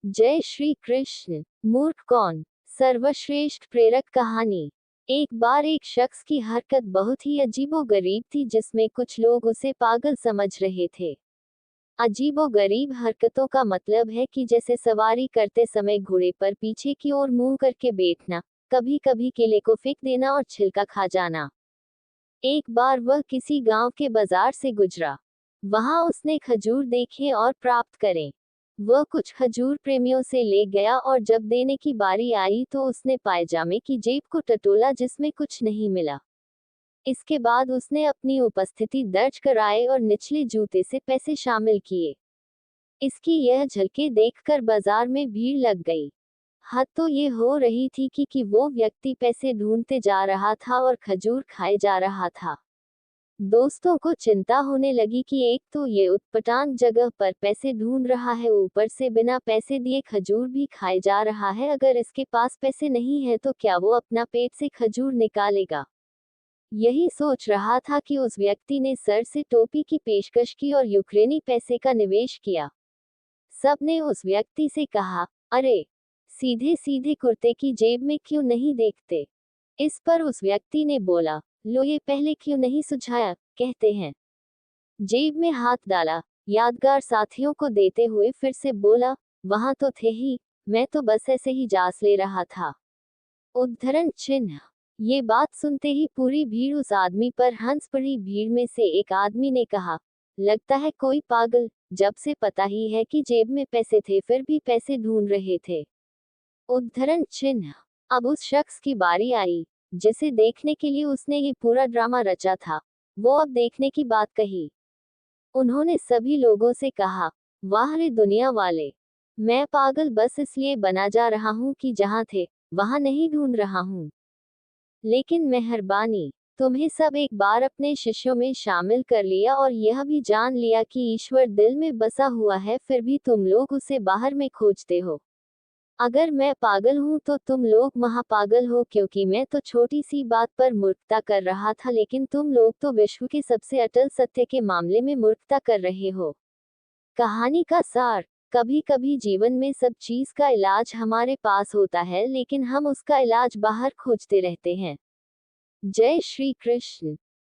जय श्री कृष्ण। मूर्ख कौन? सर्वश्रेष्ठ प्रेरक कहानी। एक बार एक शख्स की हरकत बहुत ही अजीबोगरीब थी, जिसमें कुछ लोग उसे पागल समझ रहे थे। अजीबोगरीब हरकतों का मतलब है कि जैसे सवारी करते समय घोड़े पर पीछे की ओर मुंह करके बैठना, कभी कभी केले को फेंक देना और छिलका खा जाना। एक बार वह किसी गांव के बाजार से गुजरा। वहां उसने खजूर देखे और प्राप्त करे। वह कुछ खजूर प्रेमियों से ले गया और जब देने की बारी आई तो उसने पायजामे की जेब को टटोला, जिसमें कुछ नहीं मिला। इसके बाद उसने अपनी उपस्थिति दर्ज कराए और निचले जूते से पैसे शामिल किए। इसकी यह झलके देखकर बाजार में भीड़ लग गई। हद तो ये हो रही थी कि वो व्यक्ति पैसे ढूंढते जा रहा था और खजूर खाए जा रहा था। दोस्तों को चिंता होने लगी कि एक तो ये उटपटांग जगह पर पैसे ढूंढ रहा है, ऊपर से बिना पैसे दिए खजूर भी खाए जा रहा है। अगर इसके पास पैसे नहीं है तो क्या वो अपना पेट से खजूर निकालेगा? यही सोच रहा था कि उस व्यक्ति ने सर से टोपी की पेशकश की और यूक्रेनी पैसे का निवेश किया। सबने उस व्यक्ति से कहा, अरे, सीधे सीधे कुर्ते की जेब में क्यों नहीं देखते? इस पर उस व्यक्ति ने बोला, लो, ये पहले क्यों नहीं सुझाया, कहते हैं। जेब में हाथ डाला, यादगार साथियों को देते हुए फिर से बोला, वहां तो थे ही, मैं तो बस ऐसे ही जांच ले रहा था। उद्धरण चिन्ह। ये बात सुनते ही पूरी भीड़ उस आदमी पर हंस पड़ी। भीड़ में से एक आदमी ने कहा, लगता है कोई पागल, जब से पता ही है कि जेब में पैसे थे फिर भी पैसे ढूंढ रहे थे। उद्धरण चिन्ह। अब उस शख्स की बारी आई, जिसे देखने के लिए उसने ये पूरा ड्रामा रचा था। वो अब देखने की बात कही। उन्होंने सभी लोगों से कहा, वाह रे दुनिया वाले, मैं पागल बस इसलिए बना जा रहा हूँ कि जहाँ थे वहां नहीं ढूंढ रहा हूँ। लेकिन मेहरबानी, तुम्हें सब एक बार अपने शिष्यों में शामिल कर लिया और यह भी जान लिया कि ईश्वर दिल में बसा हुआ है, फिर भी तुम लोग उसे बाहर में खोजते हो। अगर मैं पागल हूं तो तुम लोग महापागल हो, क्योंकि मैं तो छोटी सी बात पर मूर्खता कर रहा था, लेकिन तुम लोग तो विश्व के सबसे अटल सत्य के मामले में मूर्खता कर रहे हो। कहानी का सार। कभी कभी जीवन में सब चीज का इलाज हमारे पास होता है, लेकिन हम उसका इलाज बाहर खोजते रहते हैं। जय श्री कृष्ण।